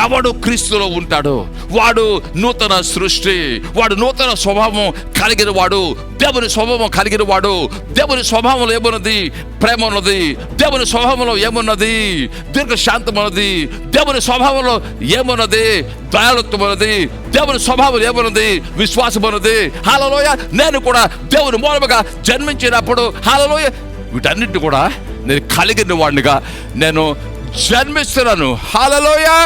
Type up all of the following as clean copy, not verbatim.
ఎవడు క్రీస్తులో ఉంటాడో వాడు నూతన సృష్టి, వాడు నూతన స్వభావం కలిగిన వాడు, దేవుని స్వభావం కలిగిన వాడు. దేవుని స్వభావంలో ఏమున్నది? ప్రేమ ఉన్నది. దేవుని స్వభావంలో ఏమున్నది? దీర్ఘశాంతం ఉన్నది. దేవుని స్వభావంలో ఏమున్నది? దయాళుత్వం ఉన్నది. దేవుని స్వభావం ఏమున్నది? విశ్వాసం ఉన్నది. హల్లెలూయా. నేను కూడా దేవుని మూలముగా జన్మించినప్పుడు హల్లెలూయా వీటన్నిటిని కూడా నేను కలిగిన వాడినిగా నేను జన్మిస్తున్నాను. హల్లెలూయా.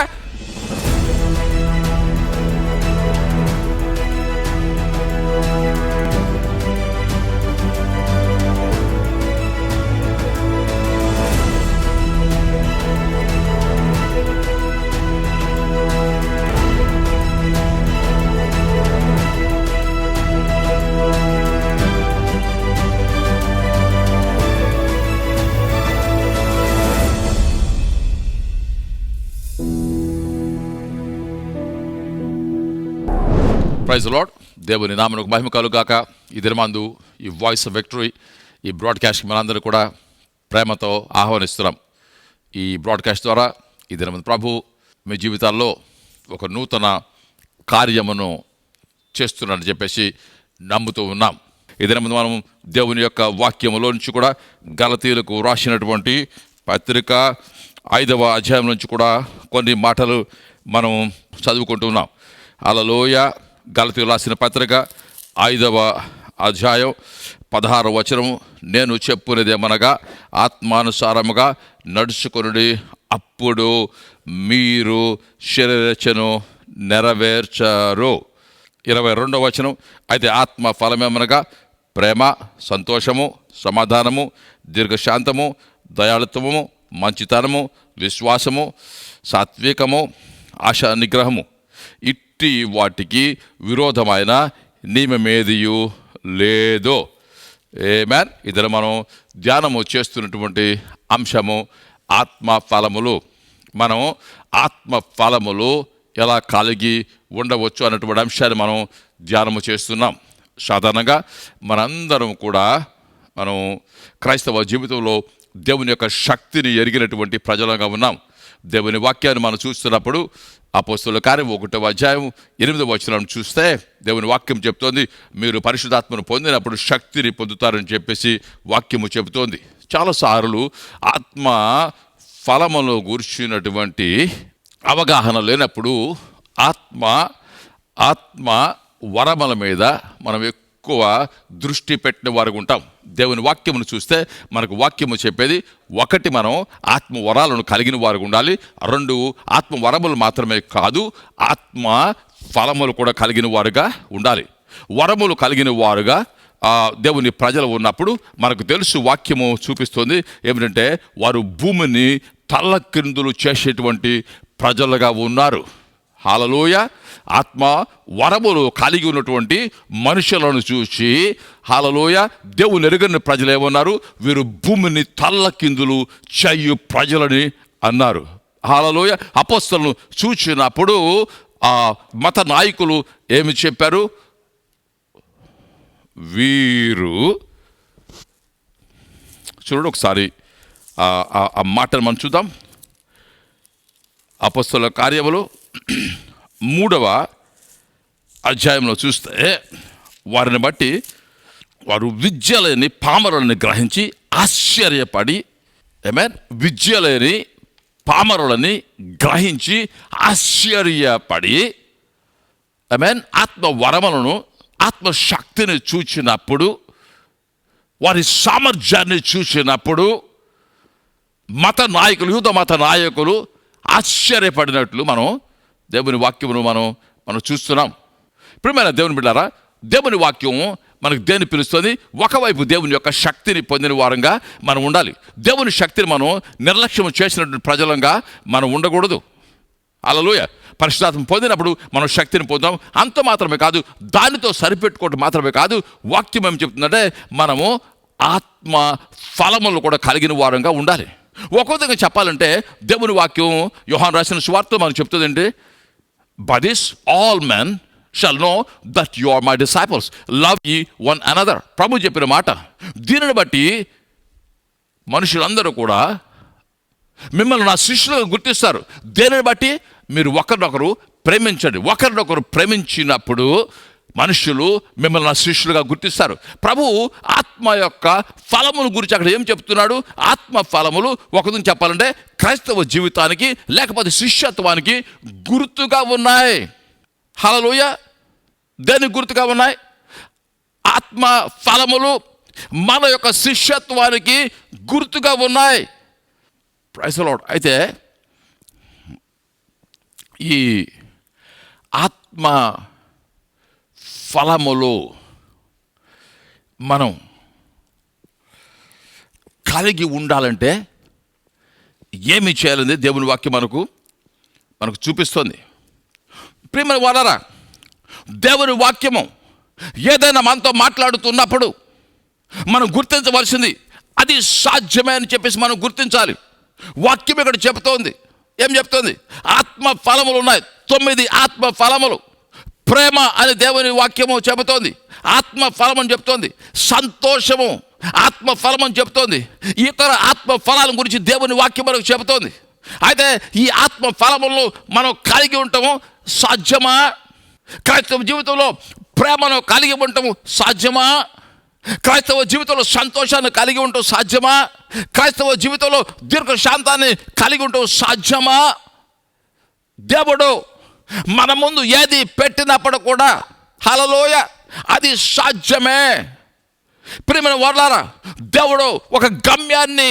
Praise the lord. దేవుని నామమునకు మహిమ కలుగాక. ఈ దినమందు ఈ వాయిస్ ఆఫ్ విక్టరీ ఈ బ్రాడ్కాస్ట్ మనందరూ కూడా ప్రేమతో ఆహ్వానిస్తున్నాం. ఈ బ్రాడ్కాస్ట్ ద్వారా ఈ దినమందు ప్రభు మీ జీవితాల్లో ఒక నూతన కార్యమును చేస్తున్నాడని చెప్పేసి నమ్ముతూ ఉన్నాం. ఈ దినమందు మనం దేవుని యొక్క వాక్యములో నుంచి కూడా గలతీయులకు రాసినటువంటి పత్రిక 5వ అధ్యాయం నుంచి కూడా కొన్ని మాటలు మనం చదువుకుంటూ ఉన్నాం. హల్లెలూయా. గలతీయులకు రాసిన పత్రిక 5వ అధ్యాయం 16వ వచనము, నేను చెప్పునేదేమనగా ఆత్మానుసారముగా నడుచుకొనుడి, అప్పుడు మీరు శరీరేచ్ఛను నెరవేర్చరు. 22వ వచనం, అయితే ఆత్మ ఫలమేమనగా ప్రేమ, సంతోషము, సమాధానము, దీర్ఘశాంతము, దయాళుత్వము, మంచితనము, విశ్వాసము, సాత్వికము, ఆశా నిగ్రహము. ఇట్టి వాటికి విరోధమైన నియమమేదియు లేదు. ఆమేన్. ఇద్దరు మనం ధ్యానము చేస్తున్నటువంటి అంశము ఆత్మ ఫలములు. మనం ఆత్మ ఫలములు ఎలా కలిగి ఉండవచ్చు అన్నటువంటి అంశాన్ని మనం ధ్యానము చేస్తున్నాం. సాధారణంగా మనందరం కూడా మనం క్రైస్తవ జీవితంలో దేవుని యొక్క శక్తిని ఎరిగినటువంటి ప్రజలుగా ఉన్నాం. దేవుని వాక్యాన్ని మనం చూస్తున్నప్పుడు అపోస్తలుల కార్యం 1వ అధ్యాయం 8వ వచనం చూస్తే దేవుని వాక్యం చెప్తోంది, మీరు పరిశుద్ధాత్మను పొందినప్పుడు శక్తిని పొందుతారని చెప్పేసి వాక్యము చెబుతోంది. చాలాసార్లు ఆత్మ ఫలమును గురించినటువంటి అవగాహన లేనప్పుడు ఆత్మ వరముల మీద మనం ఎక్కువ దృష్టి పెట్టిన వారు ఉంటాం. దేవుని వాక్యమును చూస్తే మనకు వాక్యము చెప్పేది, 1 మనం ఆత్మ వరాలను కలిగిన వారు ఉండాలి. 2 ఆత్మ వరములు మాత్రమే కాదు, ఆత్మ ఫలములు కూడా కలిగిన వారుగా ఉండాలి. వరములు కలిగిన వారుగా దేవుని ప్రజలు ఉన్నప్పుడు మనకు తెలుసు, వాక్యము చూపిస్తుంది ఏమిటంటే వారు భూమిని తల్లకిందులు చేసేటువంటి ప్రజలుగా ఉన్నారు. హల్లెలూయా. ఆత్మ వరములు కలిగి ఉన్నటువంటి మనుషులను చూసి హల్లెలూయా దేవుని ఎరుగని ప్రజలు ఏమన్నారు? వీరు భూమిని తల్లకిందులు చేయు ప్రజలని అన్నారు. హల్లెలూయా. అపోస్తలులను చూసినప్పుడు ఆ మత నాయకులు ఏమి చెప్పారు? వీరు చూడండి ఒకసారి ఆ మాటను మనం చూద్దాం. అపోస్తలుల కార్యములు 3వ అధ్యాయంలో చూస్తే వారిని బట్టి వారు విద్యలేని పామరులని గ్రహించి ఆశ్చర్యపడి, ఆమేన్, విద్యలేని పామరులని గ్రహించి ఆశ్చర్యపడి, ఆమేన్, ఆత్మ వరములను ఆత్మశక్తిని చూచినప్పుడు, వారి సామర్థ్యాన్ని చూసినప్పుడు మత నాయకులు, యూద మత నాయకులు ఆశ్చర్యపడినట్లు మనం దేవుని వాక్యమును మనం చూస్తున్నాం. ప్రియమైన దేవుని బిడ్డారా, దేవుని వాక్యం మనకు దేన్ని పిలుస్తుంది? ఒకవైపు దేవుని యొక్క శక్తిని పొందిన వారంగా మనం ఉండాలి. దేవుని శక్తిని మనం నిర్లక్ష్యం చేసినటువంటి ప్రజలంగా మనం ఉండకూడదు. హల్లెలూయా. పరిశుద్ధాత్మ పొందినప్పుడు మనం శక్తిని పొందాం. అంత మాత్రమే కాదు, దానితో సరిపెట్టుకోవడం మాత్రమే కాదు, వాక్యం ఏం చెప్తుందంటే మనము ఆత్మ ఫలములు కూడా కలిగిన వారంగా ఉండాలి. ఒక విధంగా చెప్పాలంటే దేవుని వాక్యం యోహాను రాసిన సువార్త మనం చెప్తుందండి, by this all men shall know that you are my disciples, love ye one another. ప్రభు చెప్పిన మాట. దీనిని బట్టి మనుషులందరూ కూడా మిమ్మల్ని నా శిష్యులుగా గుర్తిస్తారు. దేనిని బట్టి? మీరు ఒకరినొకరు ప్రేమించండి. ఒకరినొకరు ప్రేమించినప్పుడు మనుషులు మిమ్మల్ని నా శిష్యులుగా గుర్తిస్తారు. ప్రభువు ఆత్మ యొక్క ఫలముల గురించి అక్కడ ఏం చెప్తున్నాడు? ఆత్మ ఫలములు ఒకరిని చెప్పాలంటే క్రైస్తవ జీవితానికి లేకపోతే శిష్యత్వానికి గుర్తుగా ఉన్నాయి. హల్లెలూయా! దేనికి గుర్తుగా ఉన్నాయి? ఆత్మ ఫలములు మన యొక్క శిష్యత్వానికి గుర్తుగా ఉన్నాయి. Praise the lord. అయితే ఈ ఆత్మ ఫలములు మనం కలిగి ఉండాలంటే ఏమి చేయాలని దేవుని వాక్యం మనకు చూపిస్తుంది. ప్రియమైన వారలారా, దేవుని వాక్యము ఏదైనా మనతో మాట్లాడుతున్నప్పుడు మనం గుర్తించవలసింది అది సాధ్యమే అని చెప్పేసి మనం గుర్తించాలి. వాక్యం ఇక్కడ చెప్తోంది. ఏం చెప్తోంది? ఆత్మ ఫలములు ఉన్నాయి. 9 ఆత్మ ఫలములు. ప్రేమ అని దేవుని వాక్యము చెబుతోంది. ఆత్మ ఫలం అని చెప్తోంది. సంతోషము ఆత్మ ఫలం అని చెప్తోంది. ఇతర ఆత్మ ఫలాల గురించి దేవుని వాక్యం మనకు చెబుతోంది. అయితే ఈ ఆత్మ ఫలములను మనం కలిగి ఉంటాము సాధ్యమా? క్రైస్తవ జీవితంలో ప్రేమను కలిగి ఉండటము సాధ్యమా? క్రైస్తవ జీవితంలో సంతోషాన్ని కలిగి ఉండటం సాధ్యమా? క్రైస్తవ జీవితంలో దీర్ఘశాంతాన్ని కలిగి ఉండటం సాధ్యమా? దేవుడు మన ముందు ఏది పెట్టినప్పుడు కూడా హల్లెలూయా అది సాధ్యమే. ప్రియమైన వారలారా, దేవుడు ఒక గమ్యాన్ని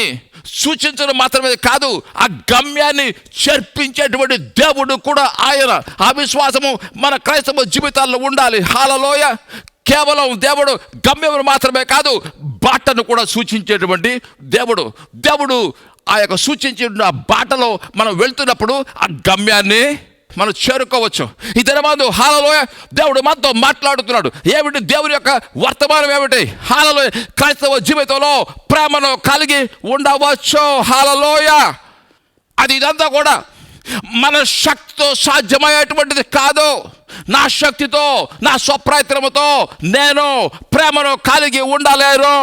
సూచించడం మాత్రమే కాదు, ఆ గమ్యాన్ని చేర్పించేటువంటి దేవుడు కూడా ఆయన. ఆ విశ్వాసము మన క్రైస్తవ జీవితాల్లో ఉండాలి. హల్లెలూయా! కేవలం దేవుడు గమ్యం మాత్రమే కాదు, బాటను కూడా సూచించేటువంటి దేవుడు ఆ యొక్క సూచించిన బాటలో మనం వెళ్తున్నప్పుడు ఆ గమ్యాన్ని మనం చేరుకోవచ్చు. ఈ దినమందు హల్లెలూయా దేవుడు మనతో మాట్లాడుతున్నాడు. ఏమిటి దేవుని యొక్క వర్తమానం? ఏమిటి? హల్లెలూయా క్రైస్తవ జీవితంలో ప్రేమను కలిగి ఉండవచ్చు. హల్లెలూయా అది ఇదంతా కూడా మన శక్తితో సాధ్యమయ్యేటువంటిది కాదు. నా శక్తితో నా స్వప్రయత్నముతో నేను ప్రేమను కలిగి ఉండలేను.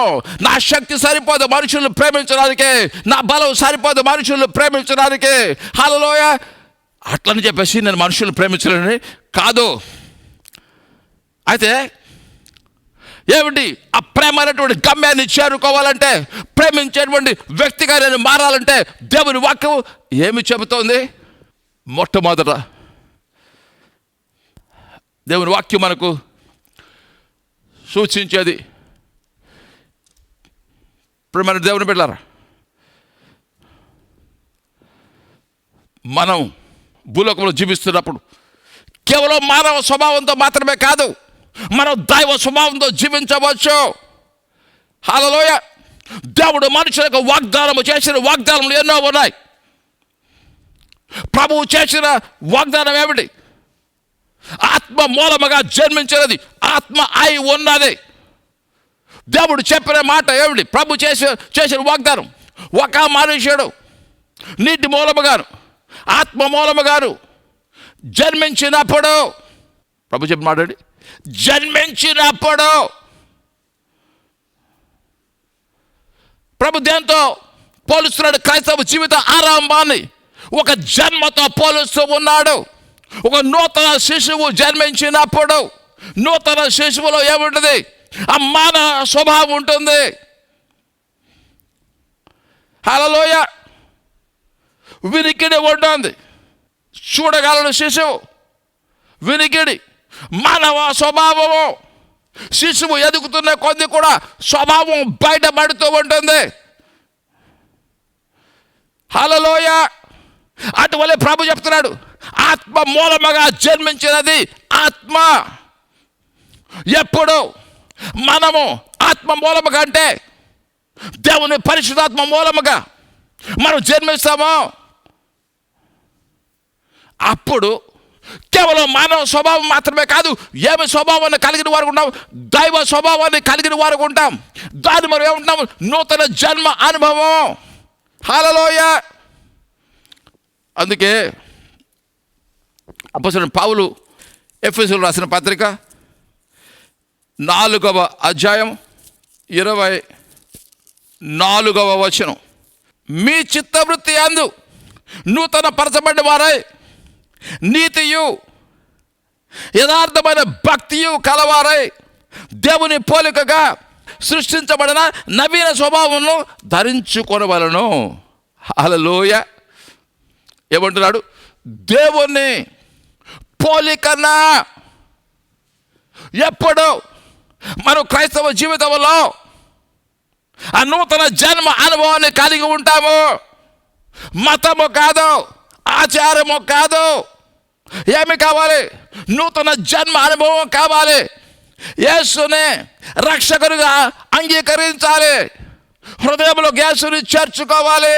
నా శక్తి సరిపోదు మనుషులను ప్రేమించడానికి, నా బలం సరిపోదు మనుషులను ప్రేమించడానికి. హల్లెలూయా అట్లని చెప్పేసి నేను మనుషులను ప్రేమించలేని కాదు. అయితే ఏమిటి? ఆ ప్రేమ అనేటువంటి గమ్యాన్ని చేరుకోవాలంటే, ప్రేమించేటువంటి వ్యక్తిగా నేను మారాలంటే దేవుని వాక్యం ఏమి చెబుతోంది? మొట్టమొదట దేవుని వాక్యం మనకు సూచించేది, ప్రియమైన దేవుని బిడ్డలారా, మనం భూలోకంలో జీవిస్తున్నప్పుడు కేవలం మానవ స్వభావంతో మాత్రమే కాదు, మనం దైవ స్వభావంతో జీవించవచ్చు. హల్లెలూయా దేవుడు మనుషులకు వాగ్దానము చేసిన వాగ్దానములు ఎన్నో ఉన్నాయి. ప్రభువు చేసిన వాగ్దానం ఏమిటి? ఆత్మ మూలముగా జన్మించినది, ఆత్మ అయి ఉన్నది. దేవుడు చెప్పిన మాట ఏమిటి? ప్రభు చేసిన వాగ్దానం, ఒక మనుష్యుడు నీటి మూలముగాను ఆత్మ మూలముగాను జన్మించినప్పుడు, ప్రభు చెప్పిన మాట ఏంటి? జన్మించినప్పుడు. ప్రభు దేంతో పోలుస్తున్నాడు? క్రైస్తవ జీవిత ఆరంభాన్ని ఒక జన్మతో పోలుస్తూ ఉన్నాడు. ఒక నూతన శిశువు జన్మించినప్పుడు, నూతన శిశువులో ఏముంటుంది? ఆ మానవ స్వభావం ఉంటుంది. హల్లెలూయా వినికిడి ఉంటుంది. చూడగలను శిశువు, వినికిడి, మానవ స్వభావము. శిశువు ఎదుగుతున్న కొద్ది కూడా స్వభావం బయటపడుతూ ఉంటుంది. హల్లెలూయా అటువలే ప్రభు చెప్తున్నాడు, ఆత్మ మూలముగా జన్మించినది ఆత్మ. ఎప్పుడు మనము ఆత్మ మూలముగా అంటే దేవుని పరిశుద్ధాత్మ మూలముగా మనం జన్మిస్తామో అప్పుడు కేవలం మానవ స్వభావం మాత్రమే కాదు, ఏమి స్వభావాన్ని కలిగిన వారు ఉంటాం? దైవ స్వభావాన్ని కలిగిన వారు ఉంటాం. దాన్ని మనం ఏమంటున్నాము? నూతన జన్మ అనుభవం. హల్లెలూయా అందుకే అపోస్తలుడైన పౌలు ఎఫెసీయులకు రాసిన పత్రిక 4వ అధ్యాయం 24వ వచనం, మీ చిత్తవృత్తి యందు నూతన పరచబడిన వారై నీతియు యథార్థమైన భక్తియు కలవారై దేవుని పోలికగా సృష్టించబడిన నవీన స్వభావంలో ధరించుకొనవలెను. హల్లెలూయా. ఏమంటున్నాడు? దేవుని పోలికనా. ఎప్పుడు మనం క్రైస్తవ జీవితంలో ఆ నూతన జన్మ అనుభవాన్ని కలిగి ఉంటాము. మతము కాదు, ఆచారము కాదు. ఏమి కావాలి? నూతన జన్మ అనుభవం కావాలి. యేసుని రక్షకునిగా అంగీకరించాలి. హృదయంలో యేసుని చేర్చుకోవాలి.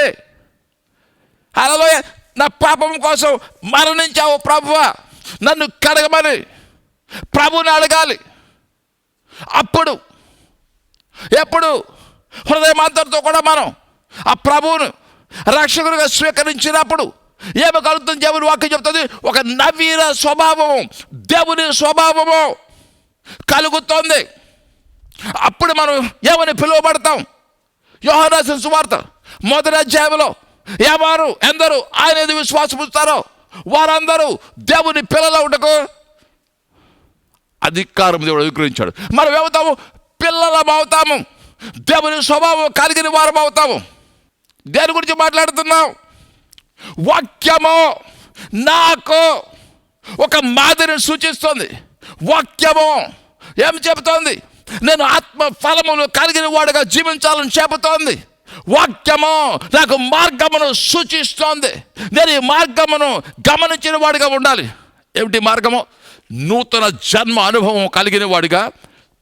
హల్లెలూయా. నా పాపం కోసం మరణించావు ప్రభువా, నన్ను కడగమని ప్రభుని అడగాలి. అప్పుడు ఎప్పుడు హృదయమంతటితో కూడా మనం ఆ ప్రభువును రక్షకునిగా స్వీకరించినప్పుడు ఏమి కలుగుతుంది? దేవుని వాక్యం చెప్తుంది, ఒక నవీన స్వభావము, దేవుని స్వభావము కలుగుతుంది. అప్పుడు మనం ఏమని పిలువబడతాం? యోహాను రాసిన సువార్త 1వ అధ్యాయంలో ఎందరూ ఆయన యందు విశ్వాసం ఉంచుతారో వారందరూ దేవుని పిల్లలవుటకు అధికారం దేవుడు అనుగ్రహించాడు. మనం ఏమవుతాము? పిల్లలం అవుతాము. దేవుని స్వభావం కలిగిన వారం అవుతాము. దేని గురించి మాట్లాడుతున్నాం? వాక్యము నాకు ఒక మాదిరిని సూచిస్తుంది. వాక్యము ఏం చెబుతోంది? నేను ఆత్మ ఫలములు కలిగిన వాడుగా జీవించాలని చెబుతోంది. వాక్యము నాకు మార్గమును సూచిస్తోంది. నేను ఈ మార్గమును గమనించిన వాడిగా ఉండాలి. ఏమిటి మార్గము? నూతన జన్మ అనుభవం కలిగిన వాడిగా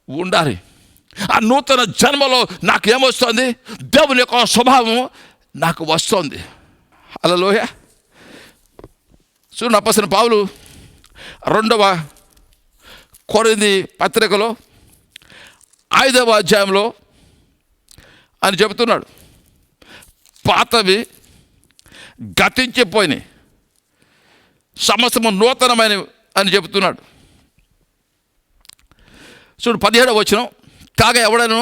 ఉండాలి. ఆ నూతన జన్మలో నాకు ఏమొస్తుంది? దేవుని యొక్క స్వభావం నాకు వస్తుంది. హల్లెలూయా. చూడండి, అపొస్తలుడైన పౌలు 2వ కొరింథీ పత్రికలో 5వ అధ్యాయంలో అని చెబుతున్నాడు, పాతవి గతించిపోయినాయి, సమస్తము నూతనమైనవి అని చెబుతున్నాడు. చూడు 17వ వచనం, కాగా ఎవడను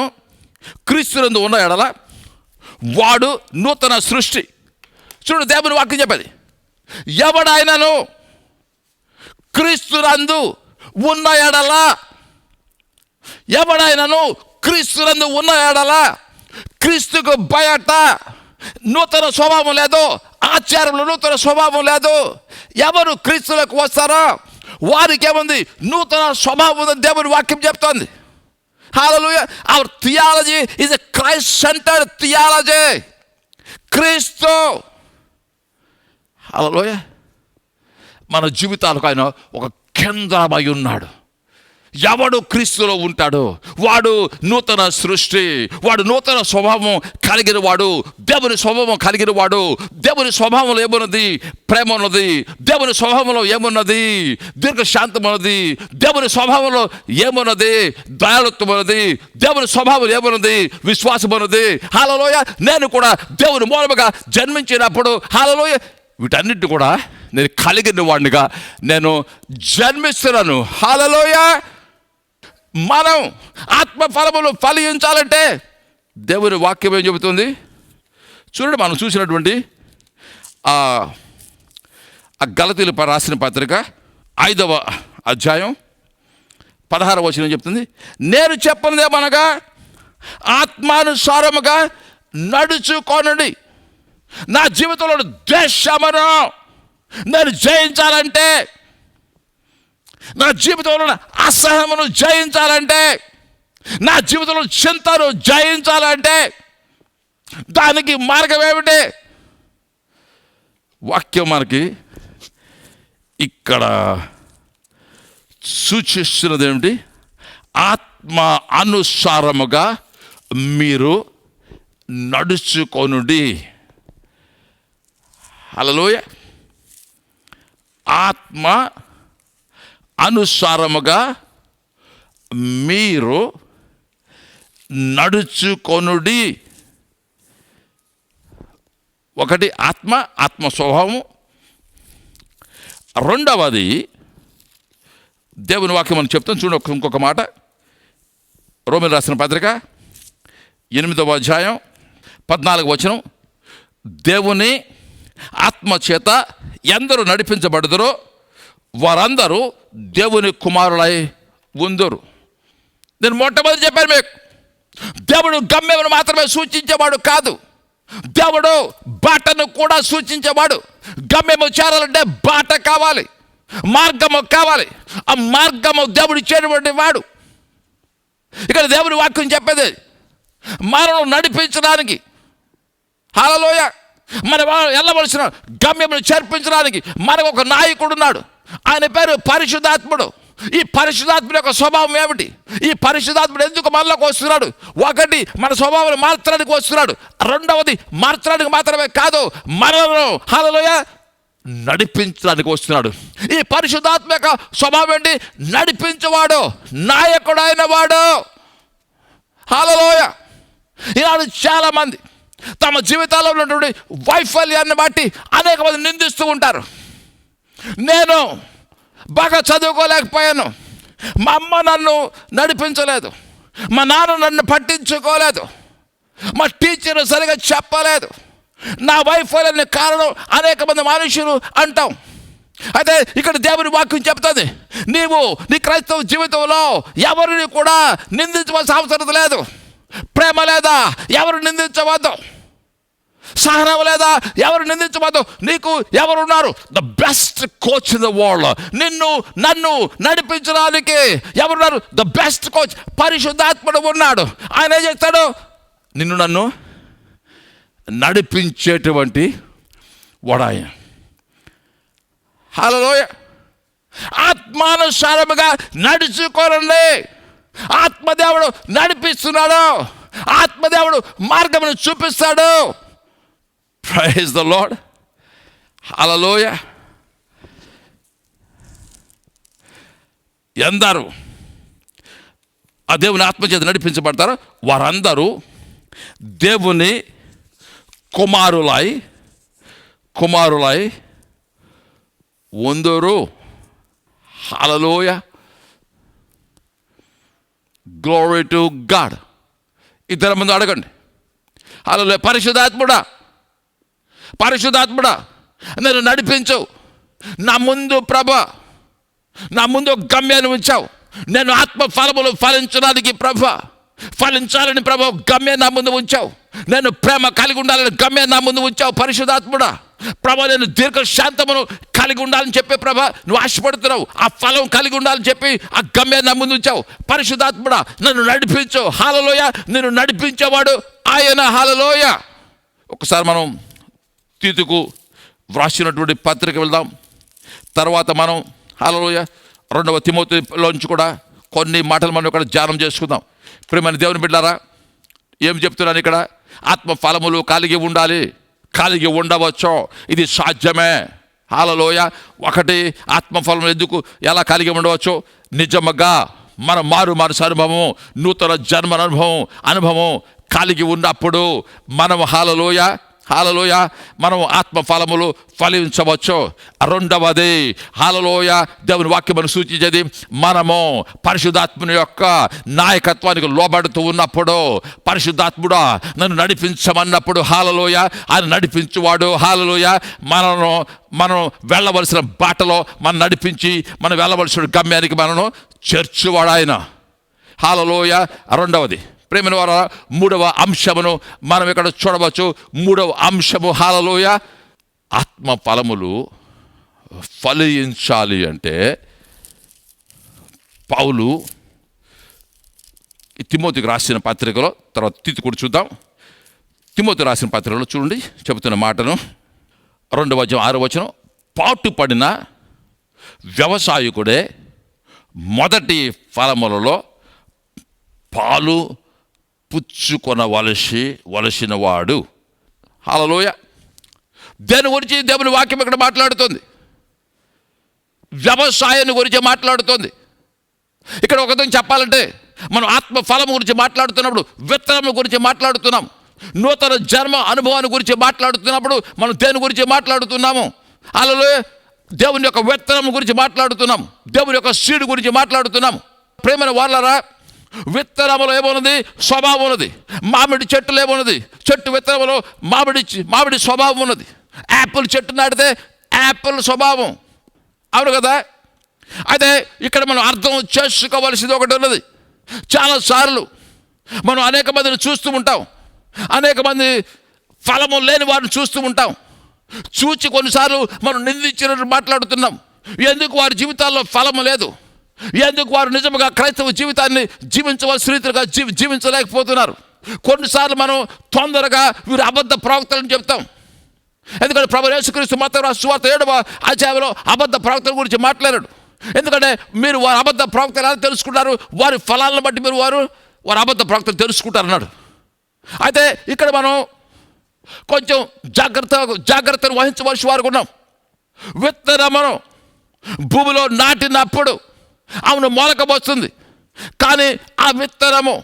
క్రీస్తునందు ఉన్న ఎడల వాడు నూతన సృష్టి. చూడు, దేవుని వాక్యం చెప్పేది, ఎవడైనను క్రీస్తునందు ఉన్న ఎడల, ఎవడైనను క్రీస్తునందు ఉన్న ఎడల, క్రీస్తుకు బయట నూతన స్వభావం లేదు, ఆచారంలో నూతన స్వభావం లేదు. ఎవరు క్రీస్తులకు వస్తారో వారికి ఏముంది? నూతన స్వభావం ఉందని దేవుని వాక్యం చెప్తోంది. Hallelujah. Our theology is a Christ centered theology. క్రీస్తు, హల్లెలూయా, మన జీవితాలకు ఆయన ఒక కేంద్రమై ఉన్నాడు. ఎవడు క్రీస్తులో ఉంటాడో వాడు నూతన సృష్టి, వాడు నూతన స్వభావం కలిగిన వాడు, దేవుని స్వభావం కలిగిన వాడు. దేవుని స్వభావంలో ఏమున్నది? ప్రేమ ఉన్నది. దేవుని స్వభావంలో ఏమున్నది? దీర్ఘశాంతం ఉన్నది. దేవుని స్వభావంలో ఏమున్నది? దయాళుత్వం ఉన్నది. దేవుని స్వభావం ఏమున్నది? విశ్వాసం ఉన్నది. హల్లెలూయా. నేను కూడా దేవుని మూలముగా జన్మించినప్పుడు, హల్లెలూయా, వీటన్నిటిని కూడా నేను కలిగిన వాడినిగా నేను జన్మిస్తున్నాను. హల్లెలూయా. మనం ఆత్మ ఫలములు ఫలించాలంటే దేవుని వాక్యం ఏం చెబుతుంది? చూడండి, మనం చూసినటువంటి ఆ గలతీయులకు రాసిన పత్రిక 5వ అధ్యాయం 16వ వచనం చెప్తుంది, నేను చెప్పనిదేమనగా ఆత్మానుసారముగా నడుచుకోనండి. నా జీవితంలో ద్వేషమును నేను జయించాలంటే, నా జీవితంలో అసహ్యమును జయించాలంటే, నా జీవితంలో చింతను జయించాలంటే దానికి మార్గం ఏమిటి? వాక్యం మనకి ఇక్కడ సూచిస్తున్నది ఏమిటి? ఆత్మ అనుసారముగా మీరు నడుచుకొనుడి. హల్లెలూయా. ఆత్మ అనుసారముగా మీరు నడుచుకొనుడి. ఒకటి ఆత్మ స్వభావము. రెండవది దేవుని వాక్యం మనం చెప్తాం. చూడండి ఇంకొక మాట, రోమీయులకు రాసిన పత్రిక 8వ అధ్యాయం 14వ వచనం, దేవుని ఆత్మ చేత ఎందరూ నడిపించబడుదురో వారందరూ దేవుని కుమారులై ఉందురు. నేను మొట్టమొదటి చెప్పాను మీకు, దేవుడు గమ్యమును మాత్రమే సూచించేవాడు కాదు, దేవుడు బాటను కూడా సూచించేవాడు. గమ్యము చేరాలంటే బాట కావాలి, మార్గము కావాలి. ఆ మార్గము దేవుడు చేరుబడి వాడు. ఇక్కడ దేవుని వాక్యం చెప్పేది మనను నడిపించడానికి, హల్లెలూయా, మన వెళ్ళవలసిన గమ్యమును చేర్పించడానికి మనకు ఒక నాయకుడు ఉన్నాడు. ఆయన పేరు పరిశుద్ధాత్ముడు. ఈ పరిశుద్ధాత్ముడి యొక్క స్వభావం ఏమిటి? ఈ పరిశుద్ధాత్ముడు ఎందుకు మనలోకి వస్తున్నాడు? ఒకటి, మన స్వభావాన్ని మార్చడానికి వస్తున్నాడు. రెండవది, మార్చడానికి మాత్రమే కాదు, మనను హల్లెలూయా నడిపించడానికి వస్తున్నాడు. ఈ పరిశుద్ధాత్మ యొక్క స్వభావం ఏంటి? నడిపించేవాడు, నాయకుడు అయిన వాడు. హల్లెలూయా. ఈనాడు చాలా మంది తమ జీవితాల్లో ఉన్నటువంటి వైఫల్యాన్ని బట్టి అనేక మంది నిందిస్తూ ఉంటారు. నేను బాగా చదువుకోలేకపోయాను, మా అమ్మ నన్ను నడిపించలేదు, మా నాన్న నన్ను పట్టించుకోలేదు, మా టీచర్ సరిగా చెప్పలేదు, నా వైఫల్యానికి కారణం అనేక మంది మనుషులు అంటాం. అయితే ఇక్కడ దేవుని వాక్యం చెప్తుంది, నీవు నీ క్రైస్తవ జీవితంలో ఎవరిని కూడా నిందించవలసిన అవసరం లేదు. ప్రేమ లేదా? ఎవరు నిందించవద్దు. సహనం లేదా? ఎవరు నిందించవద్దు. నీకు ఎవరున్నారు? The best coach in the world. నన్ను నడిపించడానికి ఎవరున్నారు? ద బెస్ట్ కోచ్ పరిశుద్ధాత్ముడు ఉన్నాడు. ఆయన ఏం చేస్తాడు? నన్ను నడిపించేటువంటి వాడాయన. హల్లెలూయా. ఆత్మానుసారముగా నడుచుకోరండి. ఆత్మదేవుడు నడిపిస్తున్నాడు, ఆత్మదేవుడు మార్గమును చూపిస్తాడు. Praise the lord. హల్లెలూయా. ఎందరూ ఆ దేవుని ఆత్మచేత నడిపించబడతారో వారందరూ దేవుని కుమారులై ఉందురు. హల్లెలూయా. Glory to God. ఇద్దరి ముందు అడగండి, హల్లెలూయా, పరిశుద్ధాత్ముడా నేను నడిపించు. నా ముందు ప్రభా, నా ముందు గమ్యాన్ని ఉంచావు. నేను ఆత్మ ఫలములు ఫలించడానికి ఫలించాలని ప్రభా గమ్యాన్ని నా ముందు ఉంచావు. నేను ప్రేమ కలిగి ఉండాలని గమ్యాన్ని నా ముందు ఉంచావు. పరిశుద్ధాత్ముడా ప్రభా, నేను దీర్ఘశాంతమును కలిగి ఉండాలని చెప్పి ప్రభా నువ్వు ఆశపడుతున్నావు. ఆ ఫలం కలిగి ఉండాలని చెప్పి ఆ గమ్యాన్ని నా ముందు ఉంచావు. పరిశుద్ధాత్ముడా నన్ను నడిపించు. హల్లెలూయా. నిన్ను నడిపించేవాడు ఆయన. హల్లెలూయా. ఒకసారి మనం తీతుకు వ్రాసినటువంటి పత్రిక వెళ్దాం. తర్వాత మనం హల్లెలూయా 2వ తిమోతిలోంచి కూడా కొన్ని మాటలు మనం ఇక్కడ ధ్యానం చేసుకుందాం. ప్రియమైన దేవుని బిడ్డలారా, ఏం చెప్తున్నాను ఇక్కడ? ఆత్మ ఫలములు కలిగి ఉండాలి, కలిగి ఉండవచ్చు, ఇది సాధ్యమే. హల్లెలూయా. ఒకటి, ఆత్మఫలములు ఎలా కలిగి ఉండవచ్చు? నిజముగా మన మారు మనసు అనుభవం, నూతన జన్మ అనుభవం కలిగి ఉన్నప్పుడు మనం హల్లెలూయా మనం ఆత్మఫలములు ఫలించవచ్చు. రెండవది హల్లెలూయా దేవుని వాక్యమును సూచించేది, మనము పరిశుద్ధాత్ముని యొక్క నాయకత్వానికి లోబడుతూ ఉన్నప్పుడు, పరిశుద్ధాత్ముడా నన్ను నడిపించమన్నప్పుడు హల్లెలూయా ఆయన నడిపించువాడు. హల్లెలూయా మనం వెళ్ళవలసిన బాటలో మనం నడిపించి మనం వెళ్ళవలసిన గమ్యానికి మనను చేర్చువాడు ఆయన. హల్లెలూయా. రెండవది ప్రేమైన వారా, 3వ అంశమును మనం ఇక్కడ చూడవచ్చు. 3వ అంశము హల్లెలూయా ఆత్మ ఫలములు ఫలించాలి అంటే పౌలు తిమోతికి రాసిన పత్రికలో, తర్వాత తీతు కూడా చూద్దాం. తిమోతి రాసిన పత్రికలో చూడండి చెబుతున్న మాటను. 2వ అధ్యాయం 6వ వచనం, పాటుపడిన వ్యవసాయకుడే మొదటి ఫలములలో పాలు పుచ్చుకొనవలసిన వాడు. హల్లెలూయా. దేని గురించి దేవుని వాక్యం ఇక్కడ మాట్లాడుతుంది? వ్యవసాయాన్ని గురించి మాట్లాడుతుంది. ఇక్కడ ఒకటి చెప్పాలంటే, మనం ఆత్మ ఫలం గురించి మాట్లాడుతున్నప్పుడు విత్తనం గురించి మాట్లాడుతున్నాం. నూతన జన్మ అనుభవాన్ని గురించి మాట్లాడుతున్నప్పుడు మనం దేని గురించి మాట్లాడుతున్నాము? హల్లెలూయా. దేవుని యొక్క విత్తనం గురించి మాట్లాడుతున్నాం, దేవుని యొక్క సీడ్ గురించి మాట్లాడుతున్నాం. ప్రేమైన వాళ్ళరా, విత్తనములో ఏమున్నది? స్వభావం ఉన్నది. మామిడి చెట్టులో ఏమున్నది? చెట్టు విత్తనంలో మామిడి స్వభావం ఉన్నది. యాపిల్ చెట్టు నాటితే యాపిల్ స్వభావం, అవును కదా. అయితే ఇక్కడ మనం అర్థం చేసుకోవలసింది ఒకటి ఉన్నది. చాలాసార్లు మనం అనేక మందిని చూస్తూ ఉంటాం, అనేక మంది ఫలము లేని వారిని చూస్తూ ఉంటాం. చూచి కొన్నిసార్లు మనం నిందించినట్టు మాట్లాడుతున్నాం. ఎందుకు వారి జీవితాల్లో ఫలము లేదు, ఎందుకు వారు నిజంగా క్రైస్తవ జీవితాన్ని జీవించవలసిన రీతిగా జీవించలేకపోతున్నారు. కొన్నిసార్లు మనం తొందరగా వీరు అబద్ధ ప్రవక్తలను చెప్తాం. ఎందుకంటే ప్రభు యేసుక్రీస్తు మత్తయి రాసిన సువార్త 7వ అధ్యాయంలో అబద్ధ ప్రవక్తల గురించి మాట్లాడాడు. ఎందుకంటే మీరు వారు అబద్ధ ప్రవక్తలు ఎలా తెలుసుకుంటారు, వారి ఫలాలను బట్టి మీరు వారు అబద్ధ ప్రవక్తలు తెలుసుకుంటారు అన్నాడు. అయితే ఇక్కడ మనం కొంచెం జాగ్రత్తను వహించవలసి వారు ఉన్నాం. విత్తనము భూమిలో నాటినప్పుడు అవును మొలక వస్తుంది, కానీ ఆ విత్తనము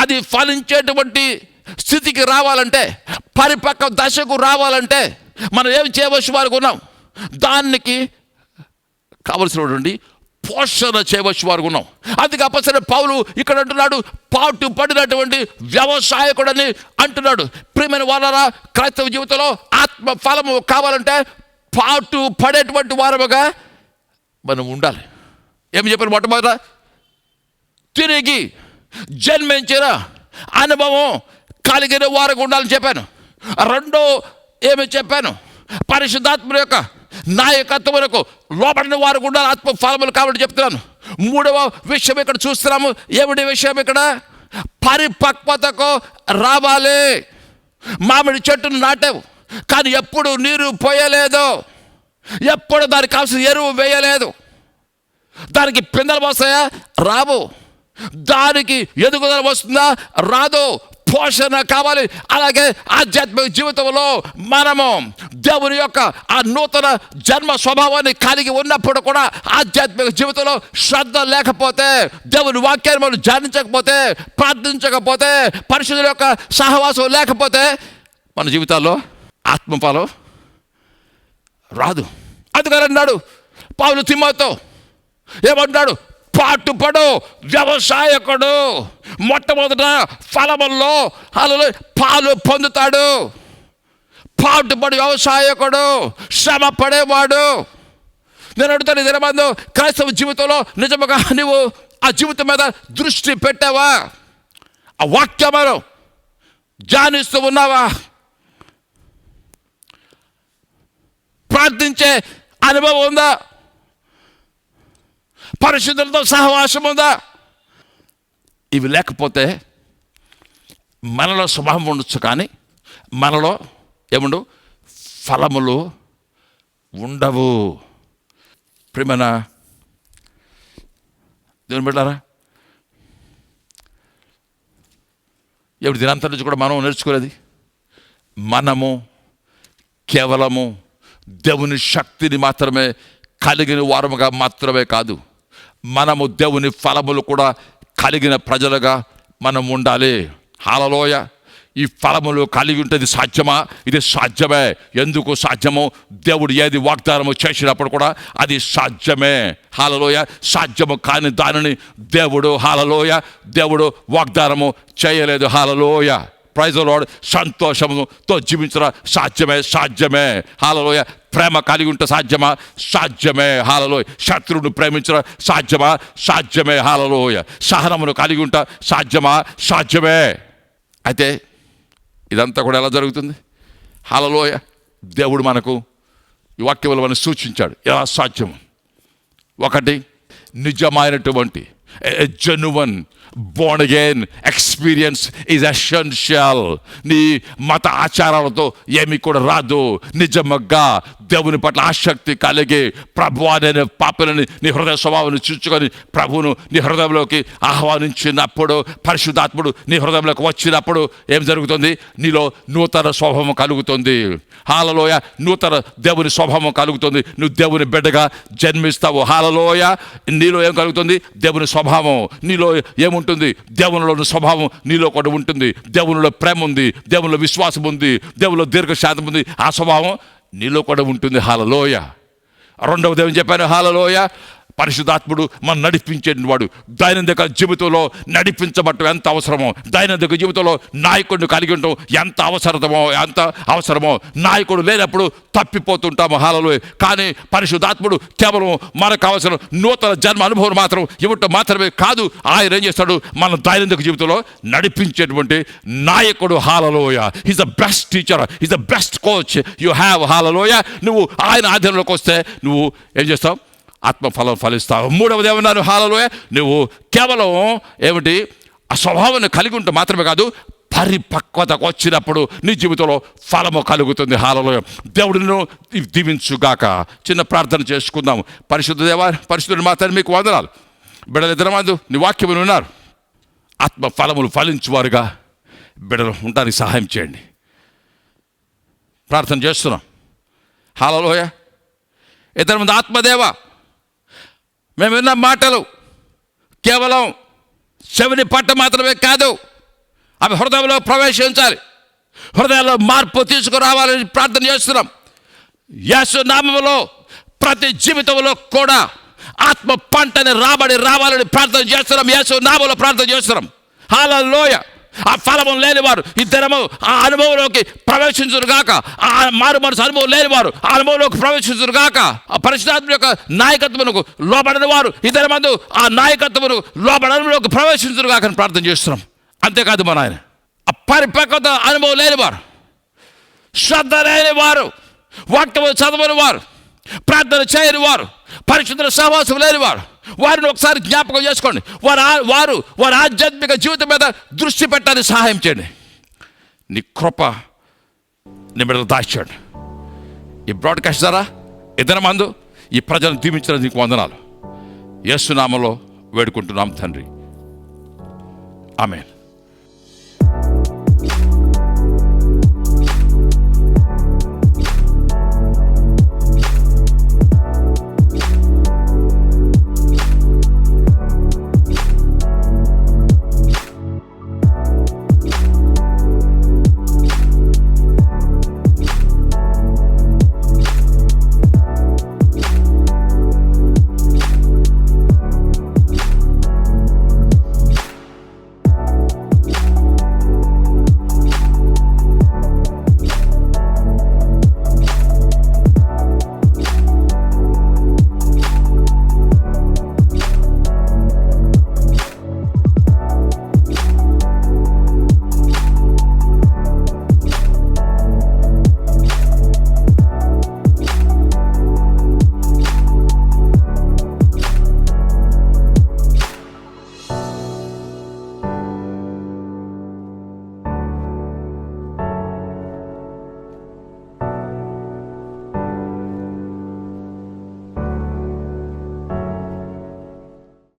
అది ఫలించేటువంటి స్థితికి రావాలంటే, పరిపక్వ దశకు రావాలంటే మనం ఏమి చేయవలసి వారికి ఉన్నాం, దానికి కావలసినటువంటి పోషణ చేయవలసి వారికి ఉన్నాం. అందుకే అపొస్తలుడైన పౌలు ఇక్కడ అంటున్నాడు, పాటు పడినటువంటి వ్యవసాయకుడని అంటున్నాడు. ప్రియమైన వాళ్ళరా, క్రైస్తవ జీవితంలో ఆత్మ ఫలము కావాలంటే పాటు పడేటువంటి వారముగా మనం ఉండాలి. ఏమి చెప్పారు? మొట్టమొదట తిరిగి జన్మించిన అనుభవం కలిగిన వారికి ఉండాలని చెప్పాను. రెండో ఏమి చెప్పాను? పరిశుద్ధాత్మ యొక్క నాయకత్వములకు లోబడిన వారికి ఉండాలి ఆత్మ ఫలములు కాబట్టి చెప్తున్నాను. మూడవ విషయం ఇక్కడ చూస్తున్నాము. ఏమిటి విషయం? ఇక్కడ పరిపక్వతకు రావాలి. మామిడి చెట్టును నాటావు, కానీ ఎప్పుడు నీరు పోయలేదు, ఎప్పుడు దానికి కావాల్సిన ఎరువు వేయలేదు. దానికి పిందెలు వస్తాయా? రావు. దానికి ఎదుగుదల వస్తుందా? రాదు. పోషణ కావాలి. అలాగే ఆధ్యాత్మిక జీవితంలో మనము దేవుని యొక్క ఆ నూతన జన్మ స్వభావాన్ని కలిగి ఉన్నప్పుడు కూడా ఆధ్యాత్మిక జీవితంలో శ్రద్ధ లేకపోతే, దేవుని వాక్యాన్ని మనం ధ్యానించకపోతే, ప్రార్థించకపోతే, పరిశుద్ధుల యొక్క సహవాసం లేకపోతే మన జీవితాల్లో ఆత్మఫలం రాదు. అందుకని అన్నాడు పౌలు తిమోతితో, ఏమంటాడు? పాటుపడు వ్యవసాయకుడు మొట్టమొదట ఫలముల్లో పాలు పొందుతాడు. పాటుపడు వ్యవసాయకుడు, శ్రమ పడేవాడు. నేను అడుగుతాను, దినమందు క్రైస్తవ జీవితంలో నిజముగా నువ్వు ఆ జీవితం మీద దృష్టి పెట్టావా? ఆ వాక్యమును ధ్యానిస్తూ ఉన్నావా? ప్రార్థించే అనుభవం ఉందా? పరిశుద్ధులతో సహవాసం ఉందా? ఇవి లేకపోతే మనలో స్వభావం ఉండొచ్చు, కానీ మనలో ఏముండవు, ఫలములు ఉండవు. ప్రియమైన దేవుని బిడ్డలారా, ఎప్పుడు దినంతరం నుంచి కూడా మనం నేర్చుకోలేదు, మనము కేవలము దేవుని శక్తిని మాత్రమే కలిగిన వారముగా మాత్రమే కాదు, మనము దేవుని ఫలములు కూడా కలిగిన ప్రజలుగా మనం ఉండాలి. హల్లెలూయ. ఈ ఫలములు కలిగి ఉంటే ఇది సాధ్యమా? ఇది సాధ్యమే. ఎందుకు సాధ్యము? దేవుడు ఏది వాగ్దానము చేసినప్పుడు కూడా అది సాధ్యమే. హల్లెలూయ. సాధ్యము కాని దానిని దేవుడు వాగ్దానము చేయలేదు. హల్లెలూయ. Praise the lord. సంతోషముతో జీవించడం సాధ్యమే. హల్లెలూయ. ప్రేమ కలిగి ఉంటే సాధ్యమా? సాధ్యమే. హల్లెలూయ. శత్రువును ప్రేమించడం సాధ్యమే. హల్లెలూయ. సహనమును కలిగి ఉంటే సాధ్యమే. అయితే ఇదంతా కూడా ఎలా జరుగుతుంది? హల్లెలూయ. దేవుడు మనకు ఈ వాక్యములు మనకు సూచించాడు ఎలా సాధ్యం. ఒకటి, నిజమైనటువంటి genuine born again experience is essential. నీ మత ఆచారాలతో ఏమి కూడా రాదు. నిజంగా దేవుని పట్ల ఆసక్తి కలిగి ప్రభువా నేను పాపలని నీ హృదయ స్వభావాన్ని చూచుకొని ప్రభువును నీ హృదయంలోకి ఆహ్వానించినప్పుడు, పరిశుద్ధాత్ముడు నీ హృదయంలోకి వచ్చినప్పుడు ఏం జరుగుతుంది? నీలో నూతన స్వభావం కలుగుతుంది. హల్లెలూయ. నూతన దేవుని స్వభావం కలుగుతుంది. నువ్వు దేవుని బిడ్డగా జన్మిస్తావు. హల్లెలూయ. నీలో ఏం కలుగుతుంది? దేవుని స్వభావం. నీలో ఏముంటుంది? దేవునిలోని స్వభావం నీలో కూడా ఉంటుంది. దేవునిలో ప్రేమ ఉంది, దేవునిలో విశ్వాసం ఉంది, దేవునిలో దీర్ఘశాంతం ఉంది. ఆ స్వభావం నీలో కూడా ఉంటుంది. హల్లెలూయ. రెండవది ఏమని చెప్పాను? హల్లెలూయ. పరిశుద్ధాత్ముడు మనం నడిపించేవాడు. దైనందిక జీవితంలో నడిపించబడటం ఎంత అవసరమో, దైనందిక జీవితంలో నాయకుడిని కలిగి ఉండటం ఎంత అవసరమో. నాయకుడు లేనప్పుడు తప్పిపోతుంటాము. హల్లెలూయా. కానీ పరిశుద్ధాత్ముడు కేవలం మనకు కావలసిన నూతన జన్మ అనుభవం మాత్రం ఇవ్వటం మాత్రమే కాదు, ఆయన ఏం చేస్తాడు, మన దైనందిక జీవితంలో నడిపించేటువంటి నాయకుడు. Hallelujah. Is the best teacher, is the best coach you have. Hallelujah. నువ్వు ఆయన ఆధీనంలోకి వస్తే నువ్వు ఏం చేస్తావు, ఆత్మఫలం ఫలిస్తావు. మూడవది ఏమన్నాను, హల్లెలూయా, నువ్వు కేవలం ఏమిటి, ఆ స్వభావాన్ని కలిగి ఉంటే మాత్రమే కాదు, పరిపక్వతకు వచ్చినప్పుడు నీ జీవితంలో ఫలము కలుగుతుంది. హల్లెలూయా. దేవుడిని దీవించుగాక. చిన్న ప్రార్థన చేసుకుందాము. పరిశుద్ధ దేవా, పరిశుద్ధుని మాత్రమే మీకు వందనాలు. బిడ్డలు ఇద్దరు మంది నీ వాక్యములు ఉన్నారు, ఆత్మ ఫలములు ఫలించువారుగా బిడ్డలు ఉండడానికి సహాయం చేయండి. ప్రార్థన చేస్తున్నాం. హల్లెలూయా. ఇద్దరు మంది ఆత్మదేవ, మేము విన్న మాటలు కేవలం చెవిని పట్ట మాత్రమే కాదు, అవి హృదయంలో ప్రవేశించాలి, హృదయంలో మార్పు తీసుకురావాలని ప్రార్థన చేస్తున్నాం. యేసు నామములో ప్రతి జీవితంలో కూడా ఆత్మ పంటని రావాలని ప్రార్థన చేస్తున్నాం. యేసు నామములో ప్రార్థన చేస్తున్నాం. హల్లెలూయా. ఆ ఫలము లేనివారు ఇద్దరము ఆ అనుభవంలోకి ప్రవేశించురు గాక. ఆ మారు మనసు అనుభవం లేనివారు ఆ అనుభవంలోకి ప్రవేశించురు గాక. ఆ పరిశుద్ధాత్మ యొక్క నాయకత్వమునకు లోబడని వారు ఇద్దరు మంది ఆ నాయకత్వమునకు లోబడలోకి ప్రవేశించురు గాక అని ప్రార్థన చేస్తున్నాం. అంతేకాదు మన ఆయన ఆ పరిపక్వత అనుభవం లేనివారు, శ్రద్ధ లేనివారు, వాక్యము చదవని వారు, ప్రార్థన చేయని వారు, పరిశుద్ధ సహవాసం లేని వారు, వారిని ఒకసారి జ్ఞాపకం చేసుకోండి. వారి ఆధ్యాత్మిక జీవితం మీద దృష్టి పెట్టడానికి సహాయం చేయండి. నీ కృప నీ బిడ్డలు దాచాడు. ఈ బ్రాడ్కాస్ట్ ద్వారా ఇద్దరు మందు ఈ ప్రజలను దీవించడం నీకు వందనాలు. యేసు నామములో వేడుకుంటున్నాం తండ్రి. ఆమేన్.